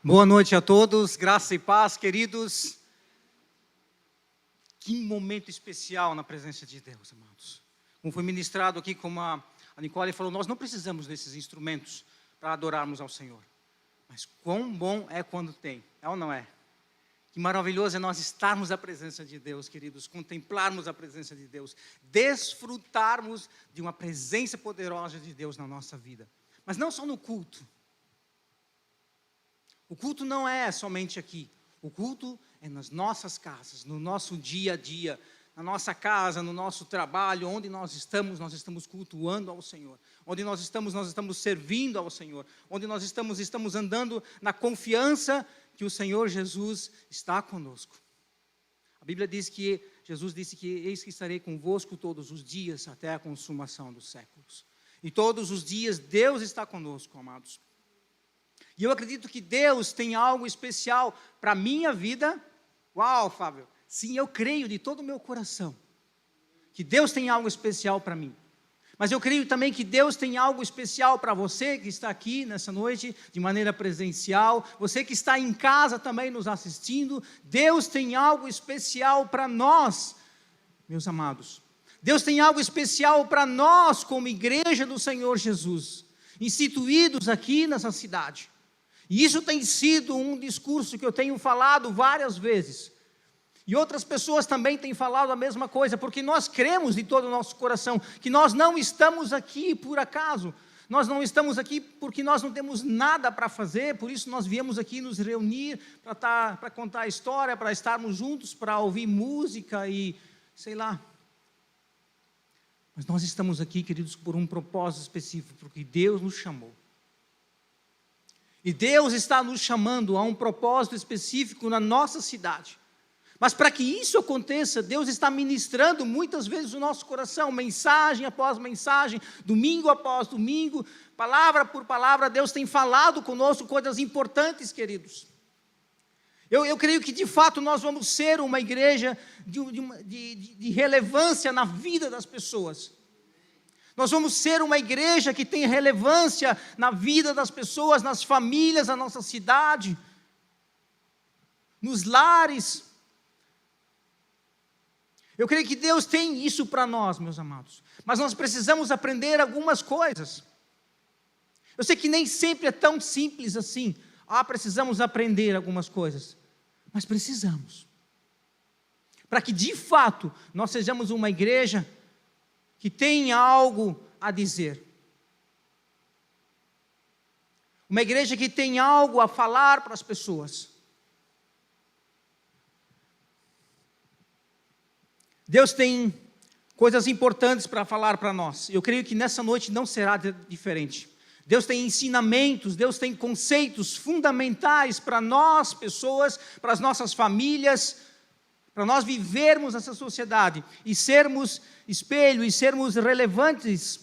Boa noite a todos, graça e paz, queridos. Que momento especial na presença de Deus, amados. Como foi ministrado aqui, como a Nicole falou, nós não precisamos desses instrumentos para adorarmos ao Senhor. Mas quão bom é quando tem, é ou não é? Que maravilhoso é nós estarmos na presença de Deus, queridos, contemplarmos a presença de Deus, desfrutarmos de uma presença poderosa de Deus na nossa vida. Mas não só no culto. O culto não é somente aqui. O culto é nas nossas casas, no nosso dia a dia, na nossa casa, no nosso trabalho, onde nós estamos cultuando ao Senhor. Onde nós estamos servindo ao Senhor. Onde nós estamos andando na confiança que o Senhor Jesus está conosco. A Bíblia diz que, Jesus disse que eis que estarei convosco todos os dias até a consumação dos séculos. E todos os dias Deus está conosco, amados. E eu acredito que Deus tem algo especial para a minha vida. Uau, Fábio! Sim, eu creio de todo o meu coração que Deus tem algo especial para mim. Mas eu creio também que Deus tem algo especial para você que está aqui nessa noite, de maneira presencial. Você que está em casa também nos assistindo. Deus tem algo especial para nós, meus amados. Deus tem algo especial para nós como igreja do Senhor Jesus, instituídos aqui nessa cidade. E isso tem sido um discurso que eu tenho falado várias vezes. E outras pessoas também têm falado a mesma coisa, porque nós cremos de todo o nosso coração que nós não estamos aqui por acaso. Nós não estamos aqui porque nós não temos nada para fazer, por isso nós viemos aqui nos reunir para contar a história, para estarmos juntos, para ouvir música e sei lá. Mas nós estamos aqui, queridos, por um propósito específico, porque Deus nos chamou. E Deus está nos chamando a um propósito específico na nossa cidade. Mas para que isso aconteça, Deus está ministrando muitas vezes o nosso coração, mensagem após mensagem, domingo após domingo, palavra por palavra, Deus tem falado conosco coisas importantes, queridos. Eu creio que de fato nós vamos ser uma igreja de relevância na vida das pessoas. Nós vamos ser uma igreja que tem relevância na vida das pessoas, nas famílias da nossa cidade, nos lares. Eu creio que Deus tem isso para nós, meus amados. Mas nós precisamos aprender algumas coisas. Eu sei que nem sempre é tão simples assim. Precisamos aprender algumas coisas. Mas precisamos. Para que de fato nós sejamos uma igreja que tem algo a dizer. Uma igreja que tem algo a falar para as pessoas. Deus tem coisas importantes para falar para nós. Eu creio que nessa noite não será diferente. Deus tem ensinamentos, Deus tem conceitos fundamentais para nós, pessoas, para as nossas famílias, para nós vivermos essa sociedade e sermos espelho e sermos relevantes.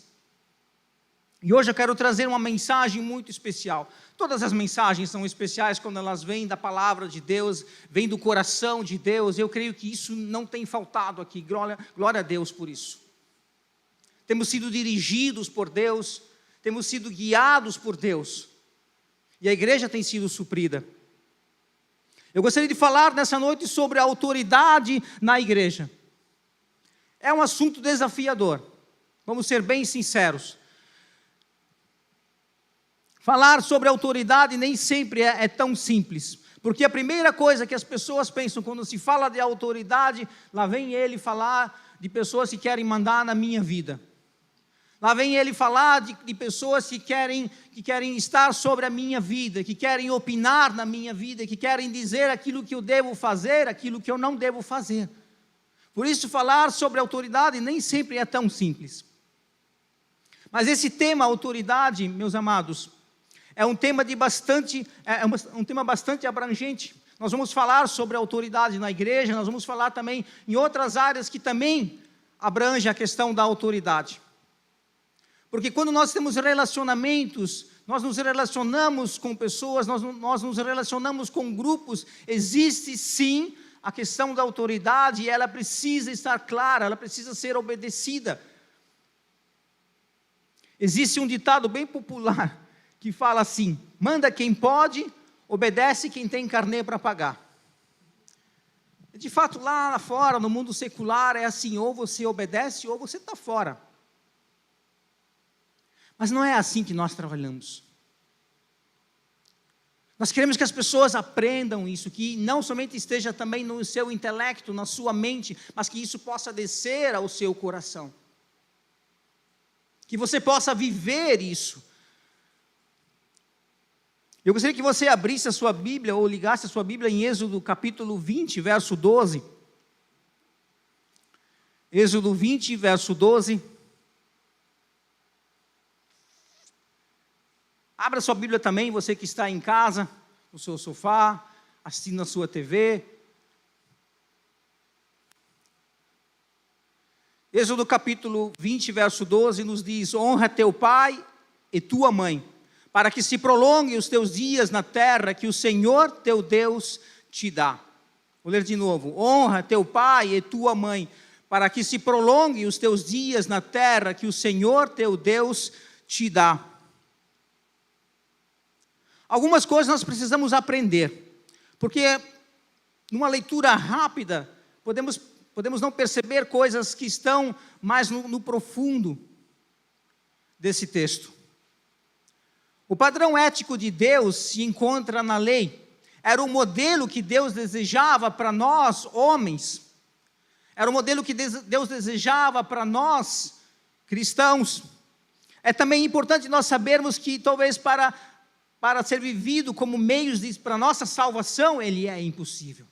E hoje eu quero trazer uma mensagem muito especial. Todas as mensagens são especiais quando elas vêm da palavra de Deus, vêm do coração de Deus. Eu creio que isso não tem faltado aqui. Glória a Deus por isso. Temos sido dirigidos por Deus, temos sido guiados por Deus. E a igreja tem sido suprida. Eu gostaria de falar nessa noite sobre a autoridade na igreja. É um assunto desafiador, vamos ser bem sinceros. Falar sobre autoridade nem sempre é tão simples, porque a primeira coisa que as pessoas pensam quando se fala de autoridade, lá vem ele falar de pessoas que querem mandar na minha vida. Lá vem ele falar de pessoas que querem estar sobre a minha vida, que querem opinar na minha vida, que querem dizer aquilo que eu devo fazer, aquilo que eu não devo fazer. Por isso, falar sobre autoridade nem sempre é tão simples. Mas esse tema, autoridade, meus amados, é um tema um tema bastante abrangente. Nós vamos falar sobre autoridade na igreja, nós vamos falar também em outras áreas que também abrange a questão da autoridade. Porque quando nós temos relacionamentos, nós nos relacionamos com pessoas, nós nos relacionamos com grupos, existe sim a questão da autoridade, e ela precisa estar clara, ela precisa ser obedecida. Existe um ditado bem popular, que fala assim: manda quem pode, obedece quem tem carnê para pagar. De fato, lá fora, no mundo secular, é assim, ou você obedece ou você está fora. Mas não é assim que nós trabalhamos. Nós queremos que as pessoas aprendam isso, que não somente esteja também no seu intelecto, na sua mente, mas que isso possa descer ao seu coração. Que você possa viver isso. Eu gostaria que você abrisse a sua Bíblia, ou ligasse a sua Bíblia em Êxodo capítulo 20, verso 12. Êxodo 20, verso 12. Abra sua Bíblia também, você que está em casa, no seu sofá, assistindo na sua TV. Êxodo capítulo 20, verso 12, nos diz: honra teu pai e tua mãe, para que se prolonguem os teus dias na terra que o Senhor teu Deus te dá. Vou ler de novo. Honra teu pai e tua mãe, para que se prolonguem os teus dias na terra que o Senhor teu Deus te dá. Algumas coisas nós precisamos aprender, porque numa leitura rápida, podemos não perceber coisas que estão mais no profundo desse texto. O padrão ético de Deus se encontra na lei. Era o modelo que Deus desejava para nós, homens. Era o modelo que Deus desejava para nós, cristãos. É também importante nós sabermos que talvez para ser vivido como meios para a nossa salvação, ele é impossível.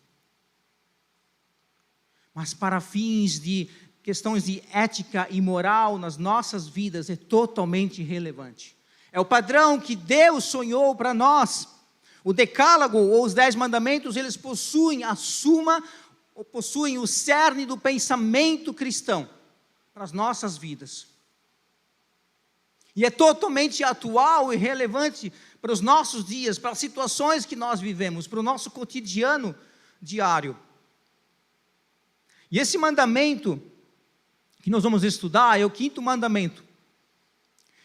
Mas para fins de questões de ética e moral nas nossas vidas, é totalmente relevante. É o padrão que Deus sonhou para nós. O decálogo ou os 10 mandamentos, eles possuem a suma, ou possuem o cerne do pensamento cristão para as nossas vidas. E é totalmente atual e relevante para os nossos dias, para as situações que nós vivemos, para o nosso cotidiano diário. E esse mandamento que nós vamos estudar é o 5º mandamento.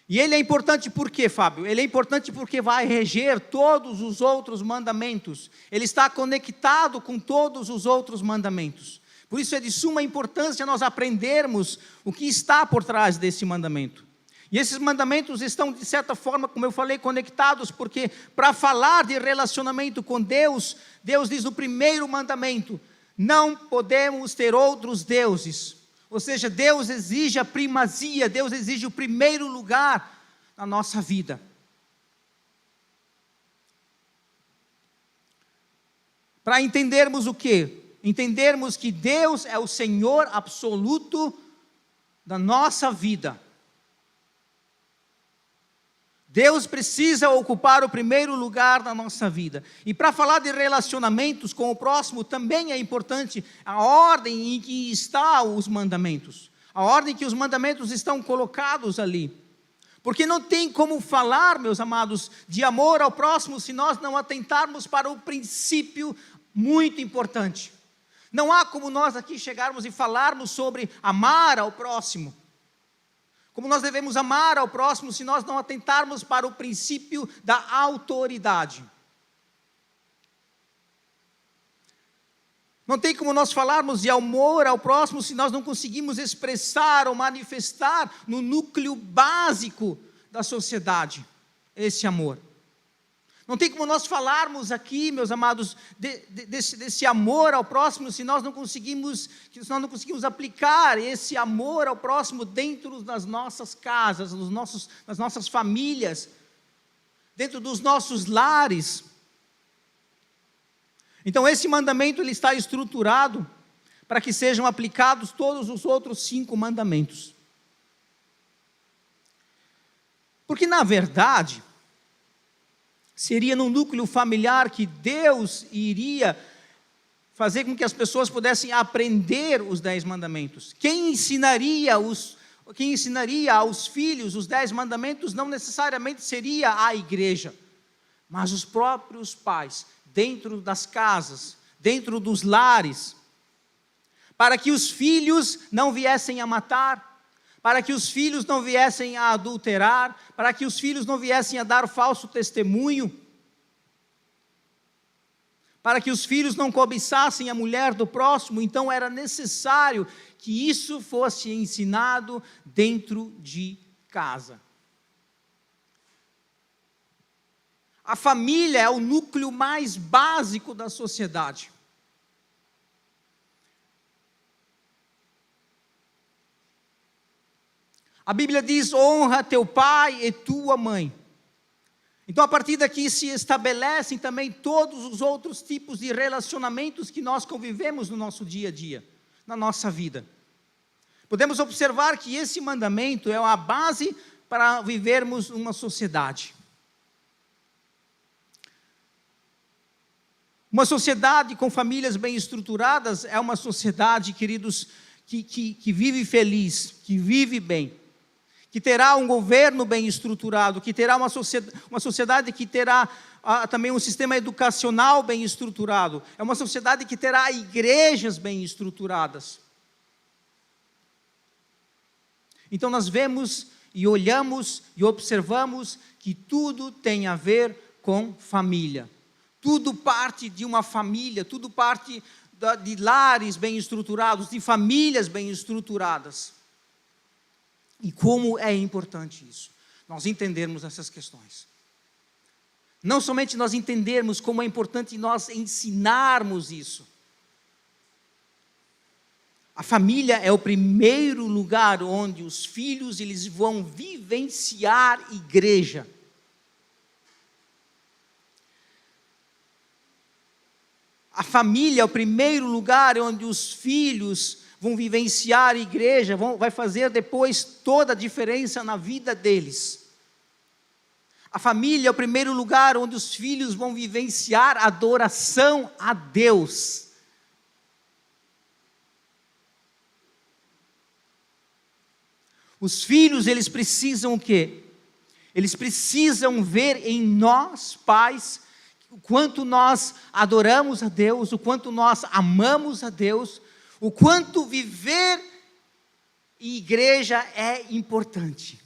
E ele é importante por quê, Fábio? Ele é importante porque vai reger todos os outros mandamentos. Ele está conectado com todos os outros mandamentos. Por isso é de suma importância nós aprendermos o que está por trás desse mandamento. E esses mandamentos estão, de certa forma, como eu falei, conectados, porque para falar de relacionamento com Deus, Deus diz no primeiro mandamento: não podemos ter outros deuses. Ou seja, Deus exige a primazia, Deus exige o primeiro lugar na nossa vida. Para entendermos o quê? Entendermos que Deus é o Senhor absoluto da nossa vida. Deus precisa ocupar o primeiro lugar na nossa vida. E para falar de relacionamentos com o próximo, também é importante a ordem em que estão os mandamentos. A ordem que os mandamentos estão colocados ali. Porque não tem como falar, meus amados, de amor ao próximo se nós não atentarmos para o princípio muito importante. Não há como nós aqui chegarmos e falarmos sobre amar ao próximo. Como nós devemos amar ao próximo se nós não atentarmos para o princípio da autoridade. Não tem como nós falarmos de amor ao próximo se nós não conseguimos expressar ou manifestar no núcleo básico da sociedade esse amor. Não tem como nós falarmos aqui, meus amados, desse amor ao próximo se nós não conseguimos aplicar esse amor ao próximo dentro das nossas casas, nas nossas famílias, dentro dos nossos lares. Então esse mandamento ele está estruturado para que sejam aplicados todos os outros 5 mandamentos. Porque na verdade seria no núcleo familiar que Deus iria fazer com que as pessoas pudessem aprender os 10 mandamentos. Quem ensinaria aos filhos os 10 mandamentos não necessariamente seria a igreja, mas os próprios pais, dentro das casas, dentro dos lares, para que os filhos não viessem a matar, para que os filhos não viessem a adulterar, para que os filhos não viessem a dar falso testemunho. para que os filhos não cobiçassem a mulher do próximo. Então era necessário que isso fosse ensinado dentro de casa. A família é o núcleo mais básico da sociedade. A Bíblia diz: honra teu pai e tua mãe. Então, a partir daqui se estabelecem também todos os outros tipos de relacionamentos que nós convivemos no nosso dia a dia, na nossa vida. Podemos observar que esse mandamento é a base para vivermos uma sociedade. Uma sociedade com famílias bem estruturadas é uma sociedade, queridos, que vive feliz, que vive bem, que terá um governo bem estruturado, que terá uma sociedade que terá também um sistema educacional bem estruturado. É uma sociedade que terá igrejas bem estruturadas. Então nós vemos e olhamos e observamos que tudo tem a ver com família. Tudo parte de uma família, tudo parte de lares bem estruturados, de famílias bem estruturadas. E como é importante isso, nós entendermos essas questões. Não somente nós entendermos, como é importante nós ensinarmos isso. A família é o primeiro lugar onde os filhos eles vão vivenciar igreja. A família é o primeiro lugar onde os filhos vão vivenciar a igreja, vai fazer depois toda a diferença na vida deles. A família é o primeiro lugar onde os filhos vão vivenciar a adoração a Deus. Os filhos, eles precisam o quê? Eles precisam ver em nós, pais, o quanto nós adoramos a Deus, o quanto nós amamos a Deus, o quanto viver em igreja é importante.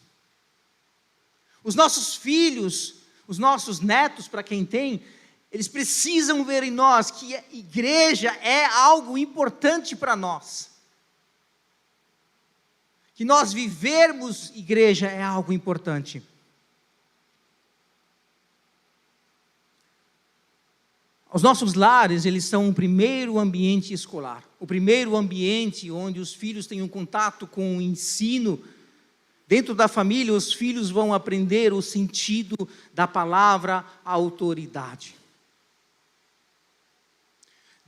Os nossos filhos, os nossos netos, para quem tem, eles precisam ver em nós que a igreja é algo importante para nós. Que nós vivermos igreja é algo importante. Os nossos lares, eles são o primeiro ambiente escolar, o primeiro ambiente onde os filhos têm um contato com o ensino. Dentro da família, os filhos vão aprender o sentido da palavra autoridade.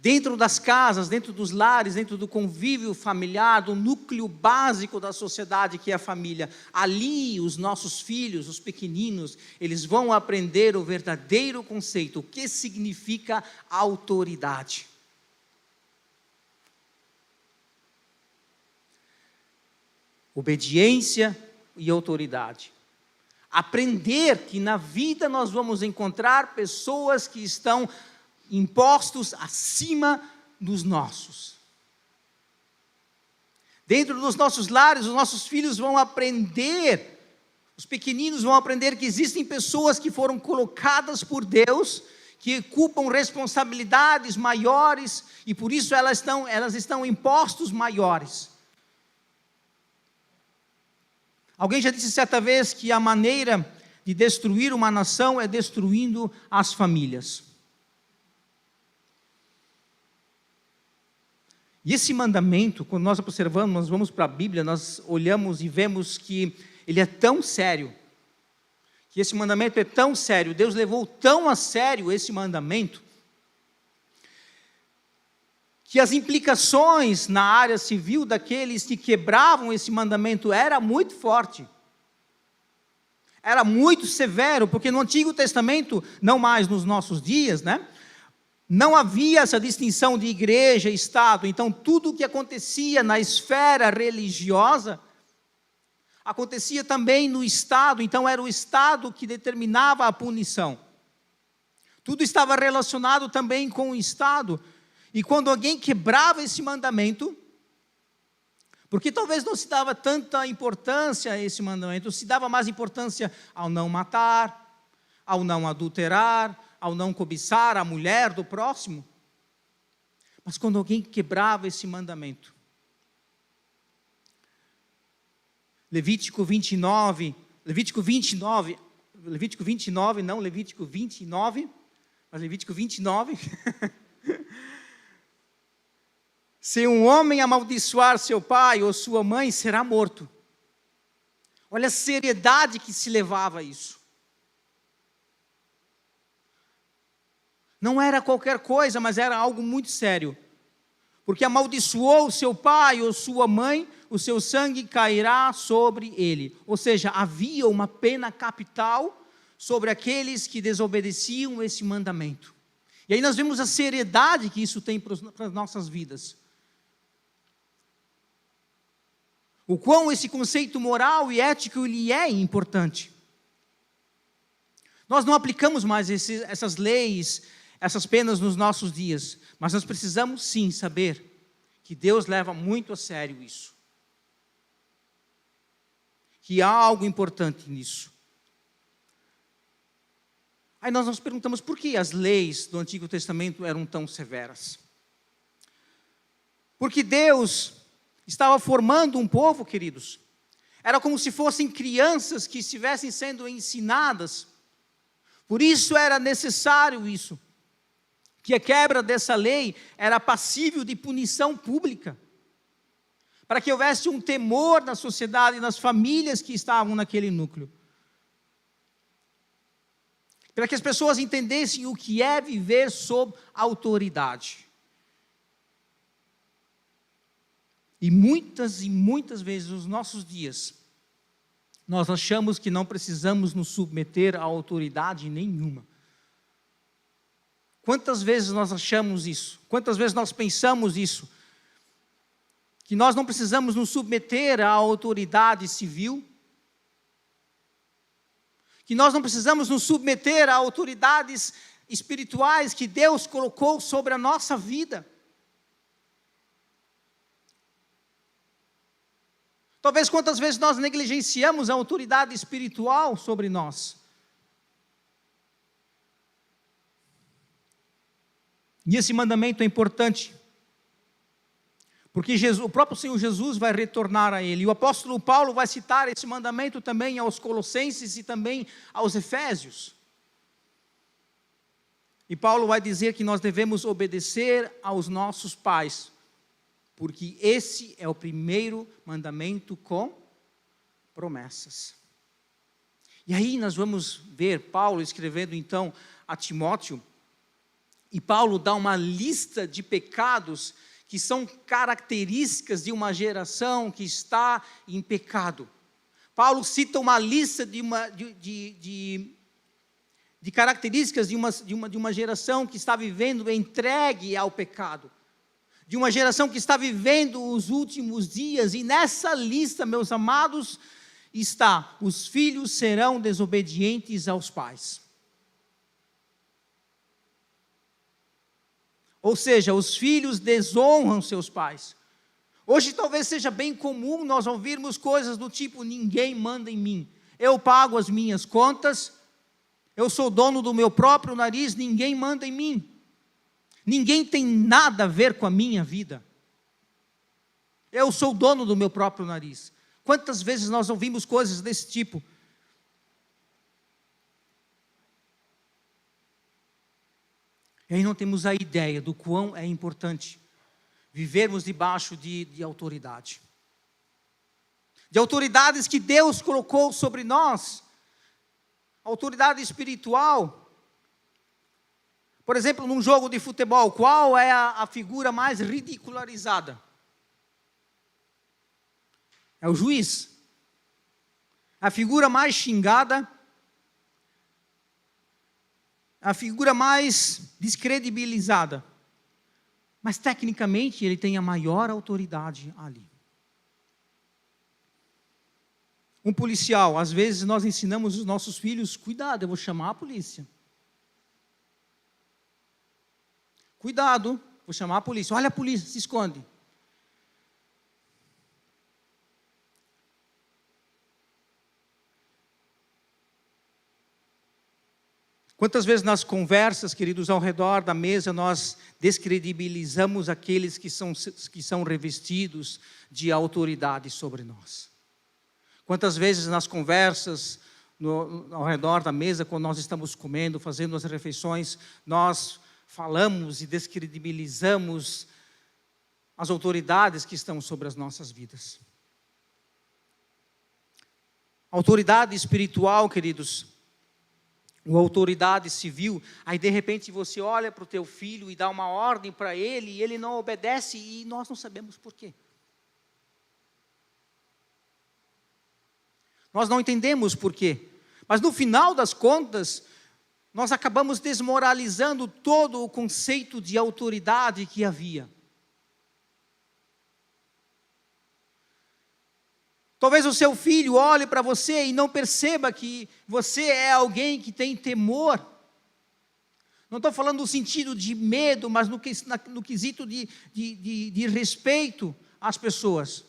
Dentro das casas, dentro dos lares, dentro do convívio familiar, do núcleo básico da sociedade que é a família, ali os nossos filhos, os pequeninos, eles vão aprender o verdadeiro conceito, o que significa autoridade. Obediência e autoridade. Aprender que na vida nós vamos encontrar pessoas que estão impostos acima dos nossos. Dentro dos nossos lares, os nossos filhos vão aprender, os pequeninos vão aprender que existem pessoas que foram colocadas por Deus, que ocupam responsabilidades maiores, e por isso elas estão em postos maiores. Alguém já disse certa vez que a maneira de destruir uma nação é destruindo as famílias. E esse mandamento, quando nós observamos, nós vamos para a Bíblia, nós olhamos e vemos que ele é tão sério, que esse mandamento é tão sério, Deus levou tão a sério esse mandamento, que as implicações na área civil daqueles que quebravam esse mandamento era muito forte, era muito severo, porque no Antigo Testamento, não mais nos nossos dias, não havia essa distinção de igreja e Estado. Então tudo o que acontecia na esfera religiosa, acontecia também no Estado. Então era o Estado que determinava a punição, tudo estava relacionado também com o Estado. E quando alguém quebrava esse mandamento, porque talvez não se dava tanta importância a esse mandamento, se dava mais importância ao não matar, ao não adulterar, ao não cobiçar a mulher do próximo. Mas quando alguém quebrava esse mandamento, Levítico 29, mas Levítico 29, se um homem amaldiçoar seu pai ou sua mãe, será morto. Olha a seriedade que se levava a isso. Não era qualquer coisa, mas era algo muito sério. Porque amaldiçoou seu pai ou sua mãe, o seu sangue cairá sobre ele. Ou seja, havia uma pena capital sobre aqueles que desobedeciam esse mandamento. E aí nós vemos a seriedade que isso tem para as nossas vidas. O quão esse conceito moral e ético ele é importante. Nós não aplicamos mais essas leis, essas penas nos nossos dias, mas nós precisamos sim saber que Deus leva muito a sério isso. Que há algo importante nisso. Aí nós nos perguntamos por que as leis do Antigo Testamento eram tão severas. Porque Deus estava formando um povo, queridos. Era como se fossem crianças que estivessem sendo ensinadas. Por isso era necessário isso. Que a quebra dessa lei era passível de punição pública. Para que houvesse um temor na sociedade e nas famílias que estavam naquele núcleo. Para que as pessoas entendessem o que é viver sob autoridade. E muitas vezes nos nossos dias, nós achamos que não precisamos nos submeter a autoridade nenhuma. Quantas vezes nós achamos isso? Quantas vezes nós pensamos isso? Que nós não precisamos nos submeter à autoridade civil? Que nós não precisamos nos submeter a autoridades espirituais que Deus colocou sobre a nossa vida? Talvez quantas vezes nós negligenciamos a autoridade espiritual sobre nós. E esse mandamento é importante, porque o próprio Senhor Jesus vai retornar a ele. E o apóstolo Paulo vai citar esse mandamento também aos Colossenses e também aos Efésios. E Paulo vai dizer que nós devemos obedecer aos nossos pais, porque esse é o primeiro mandamento com promessas. E aí nós vamos ver Paulo escrevendo então a Timóteo, e Paulo dá uma lista de pecados que são características de uma geração que está em pecado. Paulo cita uma lista de características de uma geração que está vivendo entregue ao pecado. De uma geração que está vivendo os últimos dias, e nessa lista, meus amados, está: os filhos serão desobedientes aos pais. Ou seja, os filhos desonram seus pais. Hoje talvez seja bem comum nós ouvirmos coisas do tipo: ninguém manda em mim, eu pago as minhas contas, eu sou dono do meu próprio nariz, ninguém manda em mim. Ninguém tem nada a ver com a minha vida. Eu sou dono do meu próprio nariz. Quantas vezes nós ouvimos coisas desse tipo? E aí não temos a ideia do quão é importante vivermos debaixo de autoridade. De autoridades que Deus colocou sobre nós. Autoridade espiritual. Por exemplo, num jogo de futebol, qual é a figura mais ridicularizada? É o juiz. A figura mais xingada, a figura mais descredibilizada. Mas tecnicamente ele tem a maior autoridade ali. Um policial, às vezes nós ensinamos os nossos filhos: cuidado, eu vou chamar a polícia. Cuidado, vou chamar a polícia. Olha a polícia, se esconde. Quantas vezes nas conversas, queridos, ao redor da mesa, nós descredibilizamos aqueles que são revestidos de autoridade sobre nós? Quantas vezes nas conversas, ao redor da mesa, quando nós estamos comendo, fazendo as refeições, nós falamos e descredibilizamos as autoridades que estão sobre as nossas vidas? Autoridade espiritual, queridos, ou autoridade civil, aí de repente você olha para o teu filho e dá uma ordem para ele, e ele não obedece, e nós não sabemos por quê. Nós não entendemos por quê, mas no final das contas, nós acabamos desmoralizando todo o conceito de autoridade que havia. Talvez o seu filho olhe para você e não perceba que você é alguém que tem temor. Não estou falando no sentido de medo, mas no quesito de respeito às pessoas.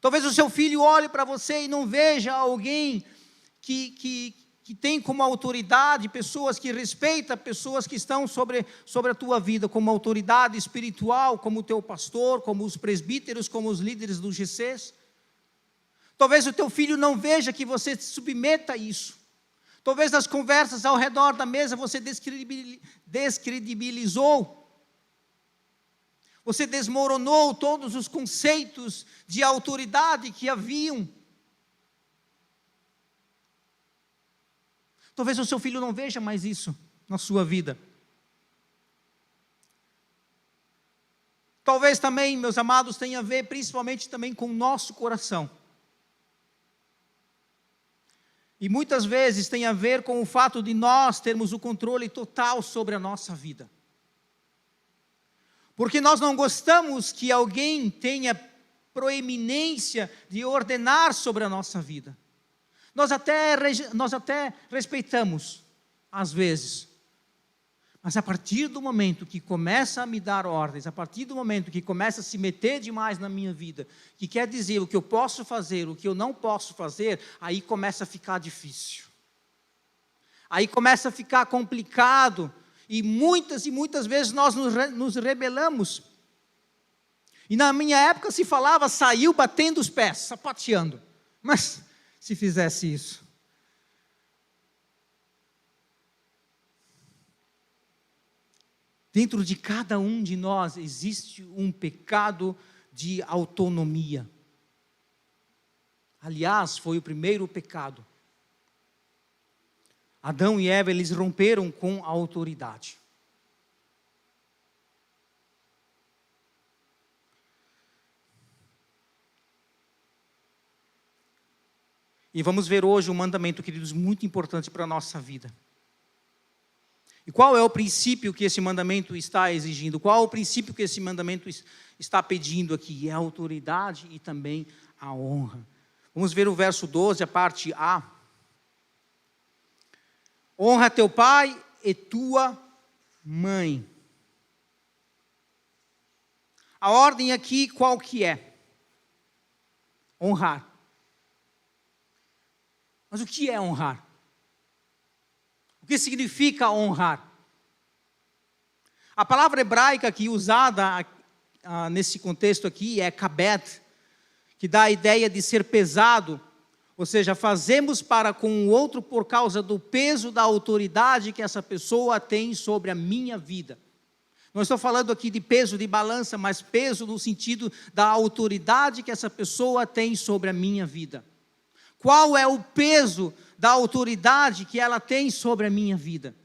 Talvez o seu filho olhe para você e não veja alguém que tem como autoridade pessoas que respeitam, pessoas que estão sobre a tua vida, como autoridade espiritual, como o teu pastor, como os presbíteros, como os líderes dos GCs. Talvez o teu filho não veja que você se submeta a isso. Talvez nas conversas ao redor da mesa você descredibilizou. Você desmoronou todos os conceitos de autoridade que haviam. Talvez o seu filho não veja mais isso na sua vida. Talvez também, meus amados, tenha a ver principalmente também com o nosso coração. E muitas vezes tem a ver com o fato de nós termos o controle total sobre a nossa vida. Porque nós não gostamos que alguém tenha proeminência de ordenar sobre a nossa vida. Nós até respeitamos, às vezes. Mas a partir do momento que começa a me dar ordens, a partir do momento que começa a se meter demais na minha vida, que quer dizer o que eu posso fazer, o que eu não posso fazer, aí começa a ficar difícil. Aí começa a ficar complicado. E muitas vezes nós nos rebelamos. E na minha época se falava, saiu batendo os pés, sapateando. Mas se fizesse isso. Dentro de cada um de nós existe um pecado de autonomia. Aliás, foi o primeiro pecado. Adão e Eva, eles romperam com a autoridade. E vamos ver hoje um mandamento, queridos, muito importante para a nossa vida. E qual é o princípio que esse mandamento está exigindo? Qual é o princípio que esse mandamento está pedindo aqui? É a autoridade e também a honra. Vamos ver o verso 12, a parte A. Honra teu pai e tua mãe. A ordem aqui qual que é? Honrar. Mas o que é honrar? O que significa honrar? A palavra hebraica aqui usada nesse contexto aqui é kabed, que dá a ideia de ser pesado, ou seja, fazemos para com o outro por causa do peso da autoridade que essa pessoa tem sobre a minha vida. Não estou falando aqui de peso de balança, mas peso no sentido da autoridade que essa pessoa tem sobre a minha vida. Qual é o peso da autoridade que ela tem sobre a minha vida?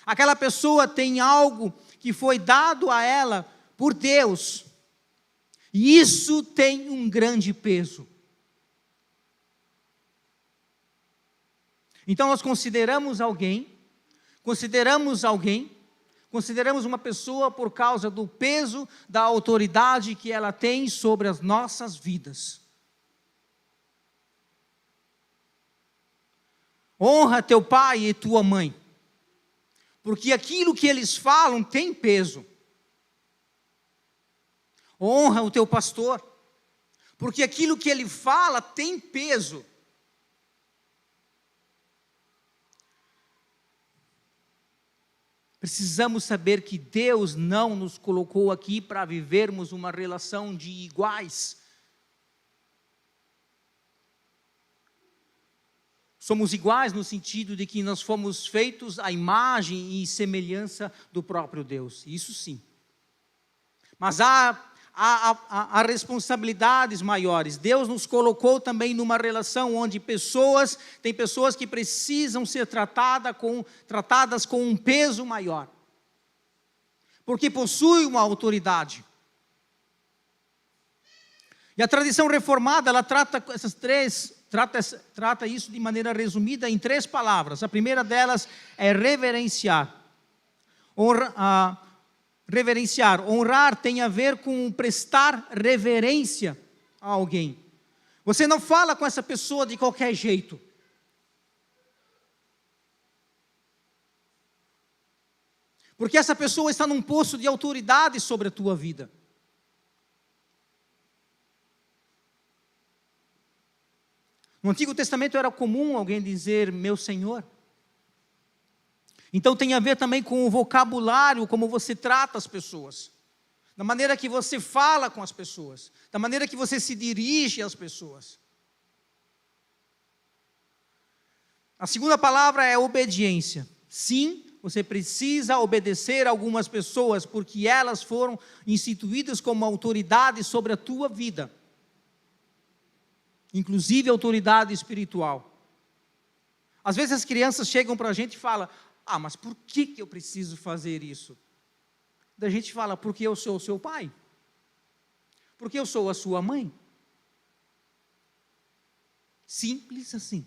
Aquela pessoa tem algo que foi dado a ela por Deus. E isso tem um grande peso. Então nós consideramos uma pessoa por causa do peso da autoridade que ela tem sobre as nossas vidas. Honra teu pai e tua mãe, porque aquilo que eles falam tem peso. Honra o teu pastor, porque aquilo que ele fala tem peso. Precisamos saber que Deus não nos colocou aqui para vivermos uma relação de iguais. Somos iguais no sentido de que nós fomos feitos à imagem e semelhança do próprio Deus, isso sim. Mas há responsabilidades maiores. Deus nos colocou também numa relação onde tem pessoas que precisam ser tratadas com um peso maior, porque possuem uma autoridade. E a tradição reformada, ela trata isso de maneira resumida em 3 palavras. A primeira delas é reverenciar. Reverenciar, honrar tem a ver com prestar reverência a alguém. Você não fala com essa pessoa de qualquer jeito. Porque essa pessoa está num posto de autoridade sobre a tua vida. No Antigo Testamento era comum alguém dizer, meu Senhor. Então tem a ver também com o vocabulário, como você trata as pessoas. Da maneira que você fala com as pessoas. Da maneira que você se dirige às pessoas. A segunda palavra é obediência. Sim, você precisa obedecer a algumas pessoas, porque elas foram instituídas como autoridade sobre a tua vida. Inclusive autoridade espiritual. Às vezes as crianças chegam para a gente e falam, mas por que eu preciso fazer isso? Da gente fala, porque eu sou o seu pai. Porque eu sou a sua mãe. Simples assim.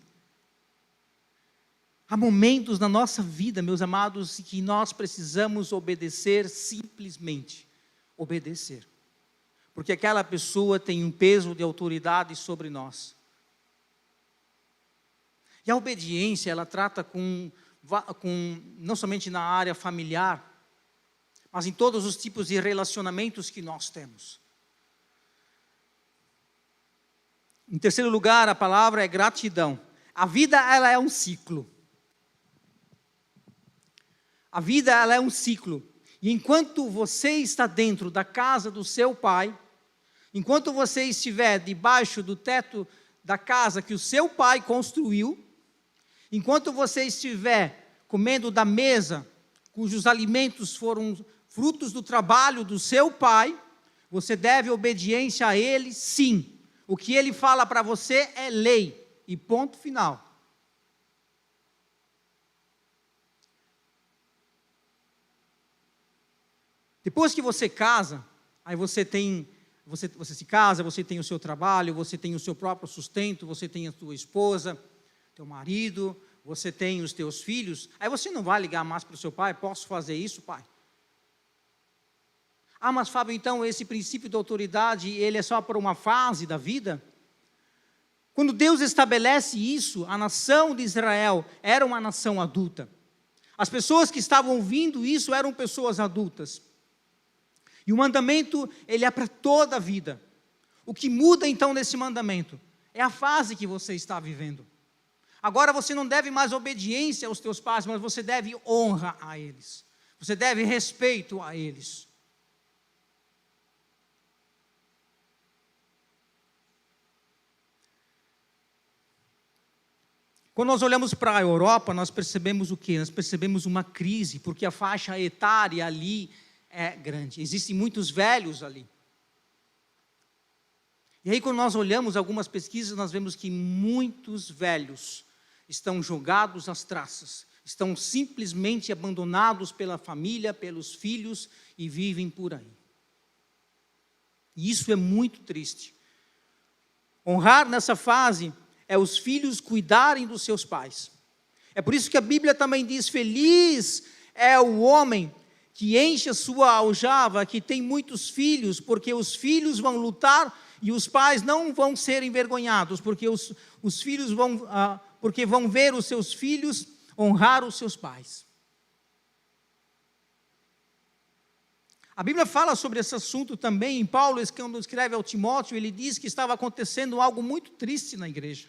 Há momentos na nossa vida, meus amados, que nós precisamos obedecer simplesmente. Obedecer. Porque aquela pessoa tem um peso de autoridade sobre nós. E a obediência, ela trata não somente na área familiar, mas em todos os tipos de relacionamentos que nós temos. Em terceiro lugar, a palavra é gratidão. A vida, ela é um ciclo. A vida, ela é um ciclo. E enquanto você está dentro da casa do seu pai, enquanto você estiver debaixo do teto da casa que o seu pai construiu, enquanto você estiver comendo da mesa cujos alimentos foram frutos do trabalho do seu pai, você deve obediência a ele, sim. O que ele fala para você é lei, e ponto final. Depois que você casa, aí você se casa, você tem o seu trabalho, você tem o seu próprio sustento, você tem a sua esposa, teu marido, você tem os teus filhos, aí você não vai ligar mais para o seu pai, posso fazer isso, pai? Mas Fábio, então esse princípio de autoridade, ele é só por uma fase da vida? Quando Deus estabelece isso, a nação de Israel era uma nação adulta. As pessoas que estavam ouvindo isso eram pessoas adultas. E o mandamento, ele é para toda a vida. O que muda então nesse mandamento? É a fase que você está vivendo. Agora você não deve mais obediência aos teus pais, mas você deve honra a eles. Você deve respeito a eles. Quando nós olhamos para a Europa, nós percebemos o quê? Nós percebemos uma crise, porque a faixa etária ali é grande. Existem muitos velhos ali. E aí, quando nós olhamos algumas pesquisas, nós vemos que muitos velhos estão jogados às traças, estão simplesmente abandonados pela família, pelos filhos e vivem por aí. E isso é muito triste. Honrar nessa fase é os filhos cuidarem dos seus pais. É por isso que a Bíblia também diz, feliz é o homem que enche a sua aljava, que tem muitos filhos, porque os filhos vão lutar e os pais não vão ser envergonhados, porque os filhos porque vão ver os seus filhos honrar os seus pais. A Bíblia fala sobre esse assunto também, em Paulo, quando escreve ao Timóteo, ele diz que estava acontecendo algo muito triste na igreja.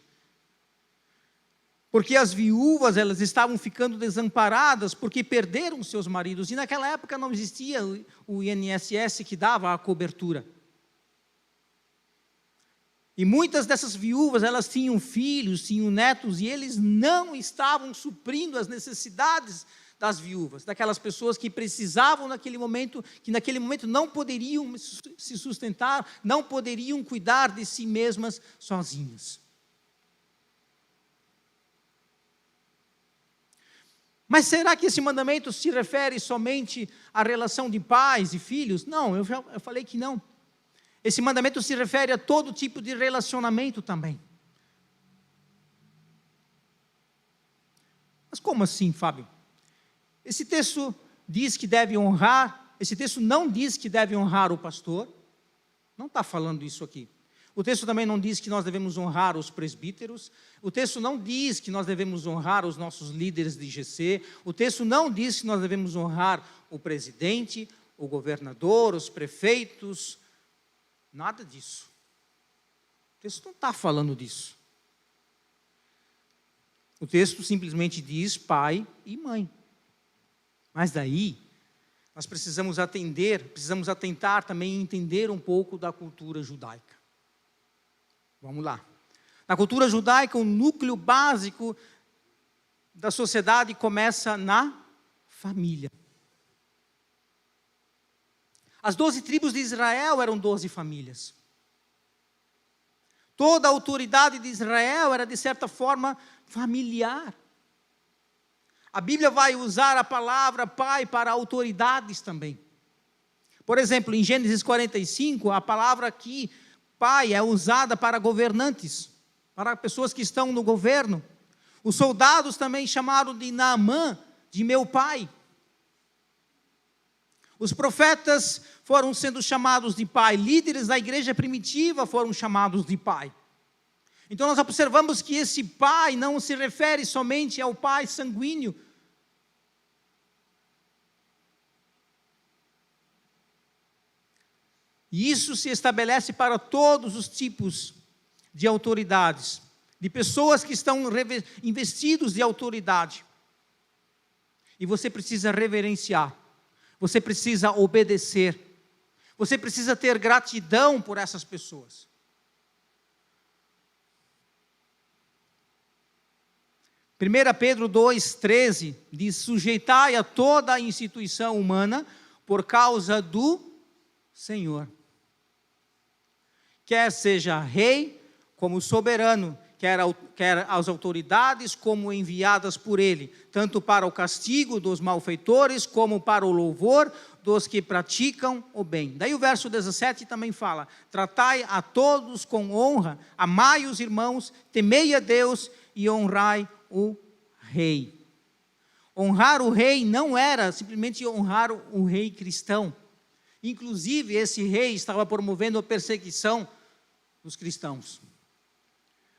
Porque as viúvas, elas estavam ficando desamparadas porque perderam seus maridos. E naquela época não existia o INSS que dava a cobertura. E muitas dessas viúvas, elas tinham filhos, tinham netos, e eles não estavam suprindo as necessidades das viúvas, daquelas pessoas que precisavam naquele momento, que naquele momento não poderiam se sustentar, não poderiam cuidar de si mesmas sozinhas. Mas será que esse mandamento se refere somente à relação de pais e filhos? Não, eu falei que não. Esse mandamento se refere a todo tipo de relacionamento também. Mas como assim, Fábio? Esse texto diz que deve honrar, esse texto não diz que deve honrar o pastor, não está falando isso aqui. O texto também não diz que nós devemos honrar os presbíteros, o texto não diz que nós devemos honrar os nossos líderes de GC, o texto não diz que nós devemos honrar o presidente, o governador, os prefeitos, nada disso. O texto não está falando disso. O texto simplesmente diz pai e mãe. Mas daí, nós precisamos atentar também e entender um pouco da cultura judaica. Vamos lá. Na cultura judaica, o núcleo básico da sociedade começa na família. As 12 tribos de Israel eram 12 famílias. Toda a autoridade de Israel era, de certa forma, familiar. A Bíblia vai usar a palavra pai para autoridades também. Por exemplo, em Gênesis 45, a palavra aqui, pai, é usada para governantes, para pessoas que estão no governo. Os soldados também chamaram de Naamã, de meu pai. Os profetas foram sendo chamados de pai, líderes da igreja primitiva foram chamados de pai. Então nós observamos que esse pai não se refere somente ao pai sanguíneo. E isso se estabelece para todos os tipos de autoridades, de pessoas que estão investidos de autoridade. E você precisa reverenciar, você precisa obedecer, você precisa ter gratidão por essas pessoas. 1 Pedro 2,13 diz: sujeitai a toda a instituição humana por causa do Senhor. Quer seja rei como soberano, quer as autoridades como enviadas por ele, tanto para o castigo dos malfeitores, como para o louvor dos que praticam o bem. Daí o verso 17 também fala: tratai a todos com honra, amai os irmãos, temei a Deus e honrai o rei. Honrar o rei não era simplesmente honrar o rei cristão. Inclusive, esse rei estava promovendo a perseguição dos cristãos.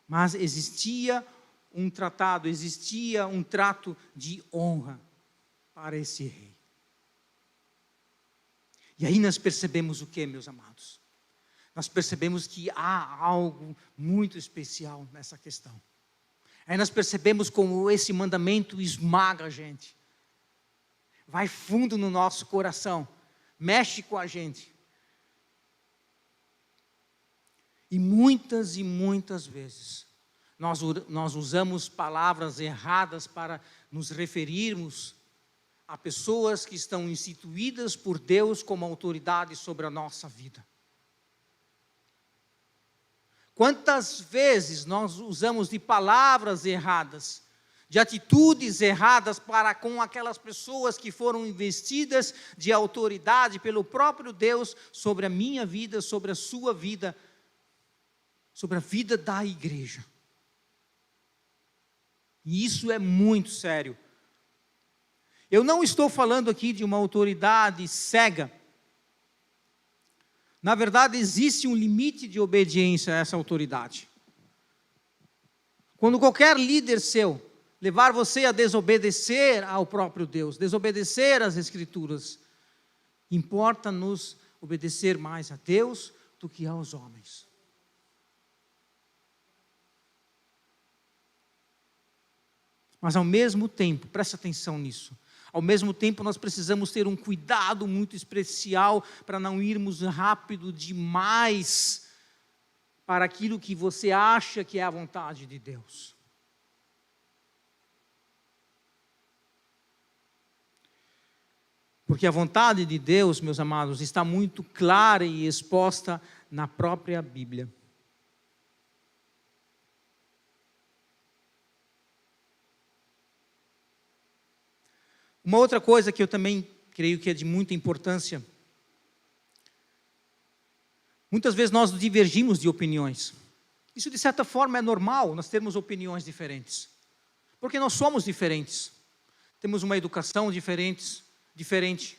Mas existia um tratado, existia um trato de honra para esse rei. E aí nós percebemos o que, meus amados? Nós percebemos que há algo muito especial nessa questão. Aí nós percebemos como esse mandamento esmaga a gente. Vai fundo no nosso coração, mexe com a gente. E muitas vezes, nós usamos palavras erradas para nos referirmos a pessoas que estão instituídas por Deus como autoridade sobre a nossa vida. Quantas vezes nós usamos de palavras erradas, de atitudes erradas para com aquelas pessoas que foram investidas de autoridade pelo próprio Deus sobre a minha vida, sobre a sua vida, sobre a vida da igreja. E isso é muito sério. Eu não estou falando aqui de uma autoridade cega. Na verdade, existe um limite de obediência a essa autoridade. Quando qualquer líder seu levar você a desobedecer ao próprio Deus, desobedecer às Escrituras, importa-nos obedecer mais a Deus do que aos homens. Mas ao mesmo tempo, preste atenção nisso, ao mesmo tempo nós precisamos ter um cuidado muito especial para não irmos rápido demais para aquilo que você acha que é a vontade de Deus. Porque a vontade de Deus, meus amados, está muito clara e exposta na própria Bíblia. Uma outra coisa que eu também creio que é de muita importância, muitas vezes nós divergimos de opiniões. Isso de certa forma é normal, nós termos opiniões diferentes. Porque nós somos diferentes. Temos uma educação diferente.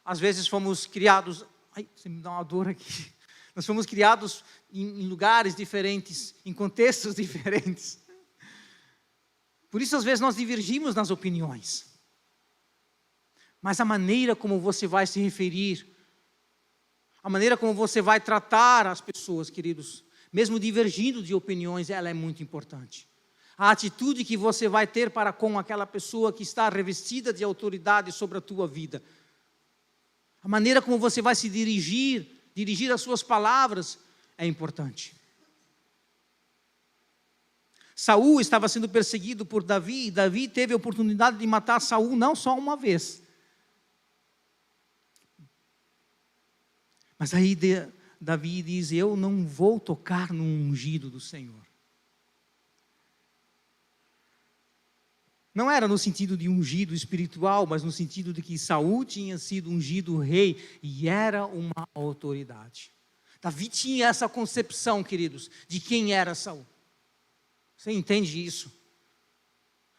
Às vezes fomos criados... Ai, você me dá uma dor aqui. Nós fomos criados em lugares diferentes, em contextos diferentes. Por isso, às vezes, nós divergimos nas opiniões. Mas a maneira como você vai se referir, a maneira como você vai tratar as pessoas, queridos, mesmo divergindo de opiniões, ela é muito importante. A atitude que você vai ter para com aquela pessoa que está revestida de autoridade sobre a tua vida. A maneira como você vai se dirigir as suas palavras é importante. Saul estava sendo perseguido por Davi, e Davi teve a oportunidade de matar Saul não só uma vez. Mas aí Davi diz, eu não vou tocar no ungido do Senhor. Não era no sentido de ungido espiritual, mas no sentido de que Saul tinha sido ungido rei e era uma autoridade. Davi tinha essa concepção, queridos, de quem era Saul. Você entende isso?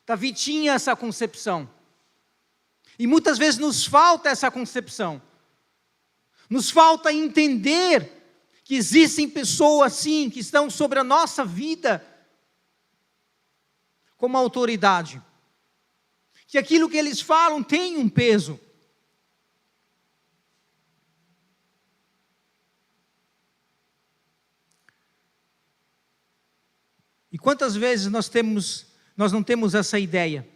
Davi tinha essa concepção. E muitas vezes nos falta essa concepção. Nos falta entender que existem pessoas assim, que estão sobre a nossa vida como autoridade. Que aquilo que eles falam tem um peso. E quantas vezes nós não temos essa ideia?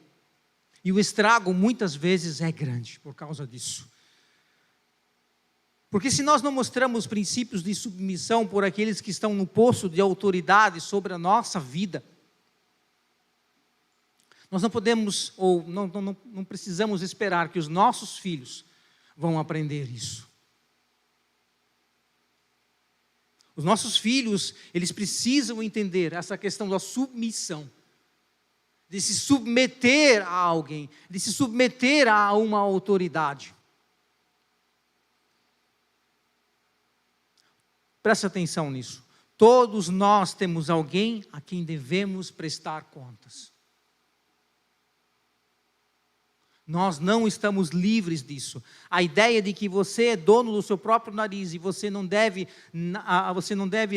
E o estrago muitas vezes é grande por causa disso. Porque se nós não mostramos princípios de submissão por aqueles que estão no posto de autoridade sobre a nossa vida, nós não podemos, ou não precisamos esperar que os nossos filhos vão aprender isso. Os nossos filhos, eles precisam entender essa questão da submissão, de se submeter a alguém, de se submeter a uma autoridade. Preste atenção nisso. Todos nós temos alguém a quem devemos prestar contas. Nós não estamos livres disso. A ideia de que você é dono do seu próprio nariz e você não deve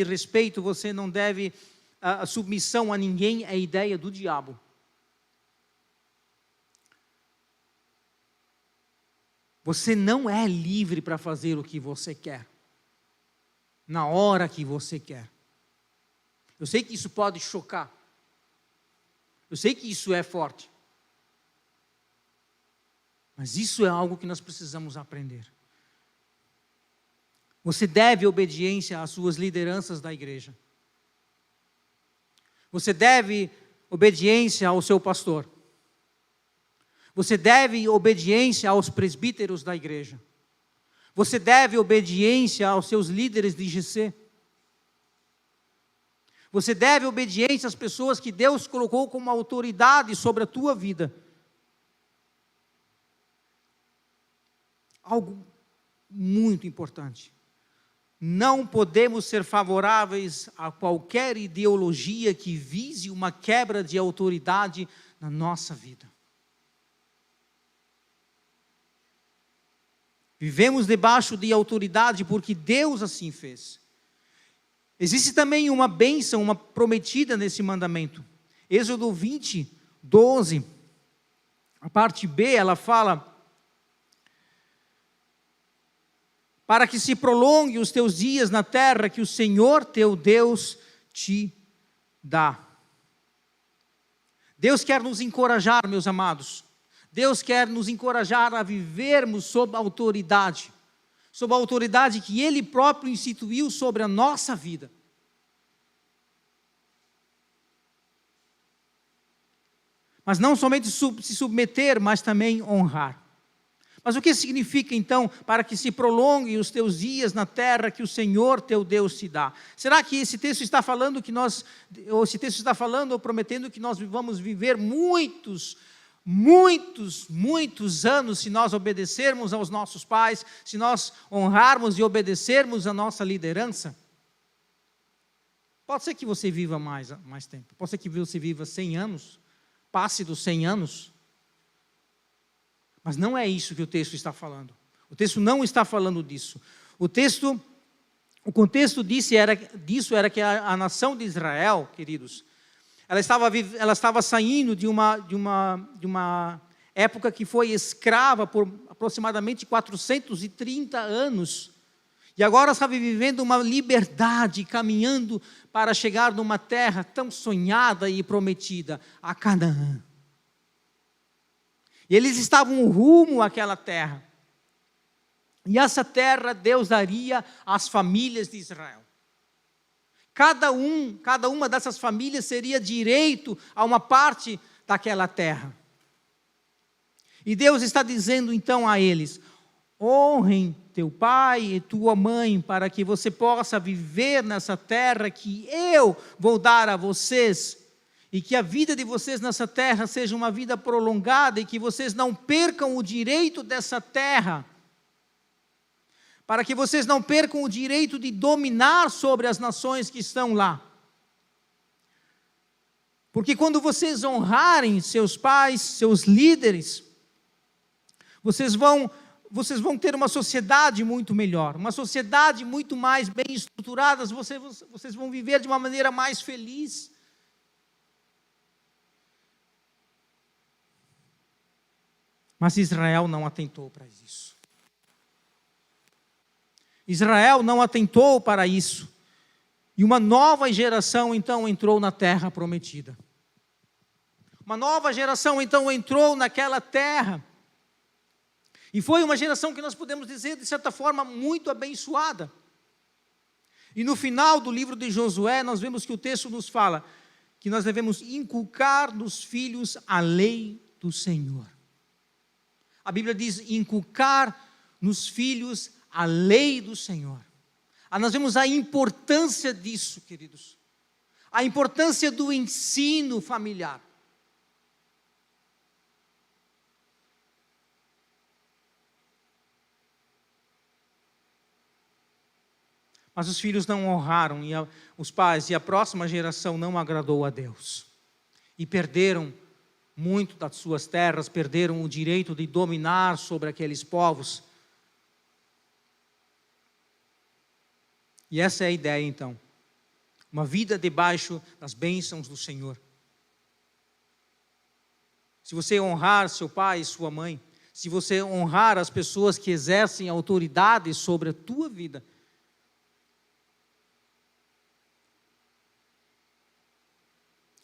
respeito, você não deve submissão a ninguém, é a ideia do diabo. Você não é livre para fazer o que você quer, na hora que você quer. Eu sei que isso pode chocar. Eu sei que isso é forte. Mas isso é algo que nós precisamos aprender. Você deve obediência às suas lideranças da igreja. Você deve obediência ao seu pastor. Você deve obediência aos presbíteros da igreja. Você deve obediência aos seus líderes de GC. Você deve obediência às pessoas que Deus colocou como autoridade sobre a tua vida. Algo muito importante. Não podemos ser favoráveis a qualquer ideologia que vise uma quebra de autoridade na nossa vida. Vivemos debaixo de autoridade porque Deus assim fez. Existe também uma bênção, uma prometida nesse mandamento. Êxodo 20, 12, a parte B, ela fala: para que se prolongue os teus dias na terra que o Senhor teu Deus te dá. Deus quer nos encorajar, meus amados. Deus quer nos encorajar a vivermos sob a autoridade que Ele próprio instituiu sobre a nossa vida. Mas não somente se submeter, mas também honrar. Mas o que significa então para que se prolonguem os teus dias na terra que o Senhor teu Deus te dá? Será que esse texto está falando ou prometendo que nós vamos viver muitos anos se nós obedecermos aos nossos pais, se nós honrarmos e obedecermos a nossa liderança? Pode ser que você viva mais tempo, pode ser que você viva 100 anos, passe dos 100 anos, mas não é isso que o texto está falando. O texto não está falando disso. O contexto disso era que a nação de Israel, queridos, ela estava saindo de uma época que foi escrava por aproximadamente 430 anos. E agora estava vivendo uma liberdade, caminhando para chegar numa terra tão sonhada e prometida, a Canaã. E eles estavam rumo àquela terra. E essa terra Deus daria às famílias de Israel. Cada uma dessas famílias teria direito a uma parte daquela terra. E Deus está dizendo então a eles: honrem teu pai e tua mãe, para que você possa viver nessa terra que eu vou dar a vocês, e que a vida de vocês nessa terra seja uma vida prolongada, e que vocês não percam o direito dessa terra, para que vocês não percam o direito de dominar sobre as nações que estão lá. Porque quando vocês honrarem seus pais, seus líderes, vocês vão ter uma sociedade muito melhor, uma sociedade muito mais bem estruturada, vocês vão viver de uma maneira mais feliz. Mas Israel não atentou para isso. Israel não atentou para isso. E uma nova geração então entrou na terra prometida. Uma nova geração então entrou naquela terra. E foi uma geração que nós podemos dizer, de certa forma, muito abençoada. E no final do livro de Josué, nós vemos que o texto nos fala que nós devemos inculcar nos filhos a lei do Senhor. A Bíblia diz inculcar nos filhos a lei do Senhor. Nós vemos a importância disso, queridos. A importância do ensino familiar. Mas os filhos não honraram os pais, e a próxima geração não agradou a Deus. E perderam muito das suas terras, perderam o direito de dominar sobre aqueles povos. E essa é a ideia então. Uma vida debaixo das bênçãos do Senhor. Se você honrar seu pai e sua mãe, se você honrar as pessoas que exercem autoridade sobre a tua vida,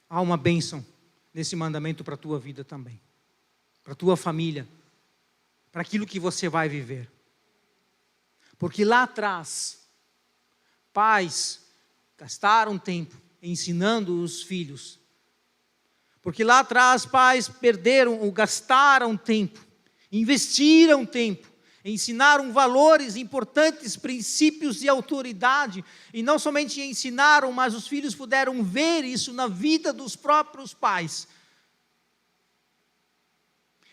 há uma bênção nesse mandamento para a tua vida também, para a tua família, para aquilo que você vai viver. Porque lá atrás, pais gastaram tempo ensinando os filhos. Porque lá atrás, pais perderam ou gastaram tempo, investiram tempo, ensinaram valores importantes, princípios de autoridade, e não somente ensinaram, mas os filhos puderam ver isso na vida dos próprios pais.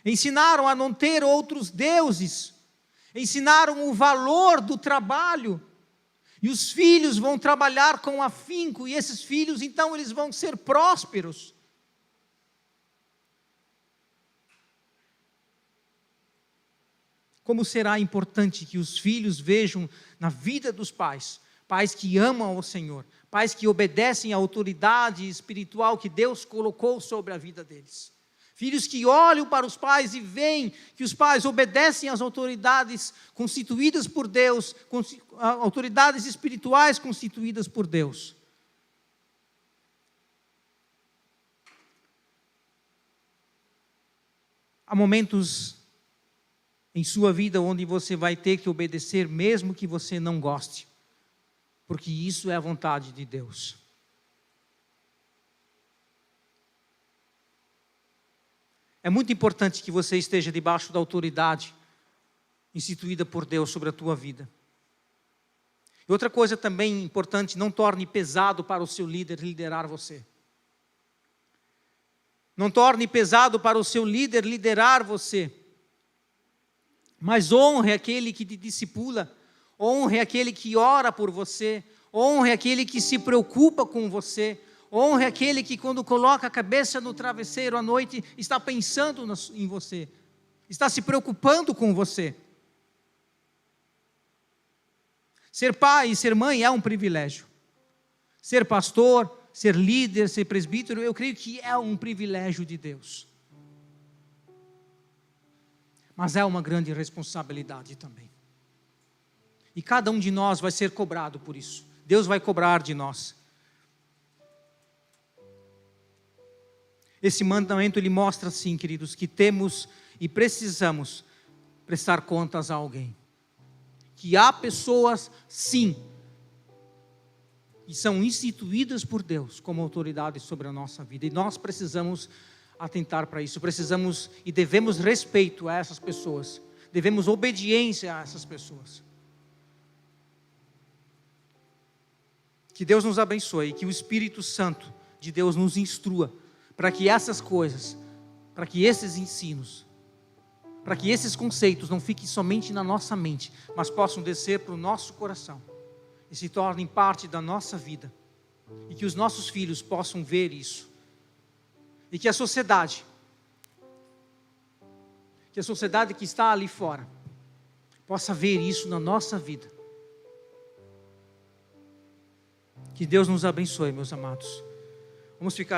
Ensinaram a não ter outros deuses, ensinaram o valor do trabalho, e os filhos vão trabalhar com afinco, e esses filhos então eles vão ser prósperos. Como será importante que os filhos vejam na vida dos pais, pais que amam ao Senhor, pais que obedecem à autoridade espiritual que Deus colocou sobre a vida deles. Filhos que olham para os pais e veem que os pais obedecem às autoridades constituídas por Deus, autoridades espirituais constituídas por Deus. Há momentos em sua vida onde você vai ter que obedecer, mesmo que você não goste, porque isso é a vontade de Deus. É muito importante que você esteja debaixo da autoridade instituída por Deus sobre a tua vida. E outra coisa também importante, não torne pesado para o seu líder liderar você. Não torne pesado para o seu líder liderar você. Mas honre aquele que te discipula, honre aquele que ora por você, honre aquele que se preocupa com você, honre aquele que quando coloca a cabeça no travesseiro à noite, está pensando em você, está se preocupando com você. Ser pai e ser mãe é um privilégio. Ser pastor, ser líder, ser presbítero, eu creio que é um privilégio de Deus. Mas é uma grande responsabilidade também. E cada um de nós vai ser cobrado por isso. Deus vai cobrar de nós. Esse mandamento, ele mostra assim, queridos, que temos e precisamos prestar contas a alguém. Que há pessoas, sim, que são instituídas por Deus como autoridade sobre a nossa vida. E nós precisamos atentar para isso. Precisamos e devemos respeito a essas pessoas. Devemos obediência a essas pessoas. Que Deus nos abençoe e que o Espírito Santo de Deus nos instrua para que essas coisas, para que esses ensinos, para que esses conceitos não fiquem somente na nossa mente, mas possam descer para o nosso coração e se tornem parte da nossa vida, e que os nossos filhos possam ver isso, e que a sociedade que está ali fora, possa ver isso na nossa vida. Que Deus nos abençoe, meus amados. Vamos ficar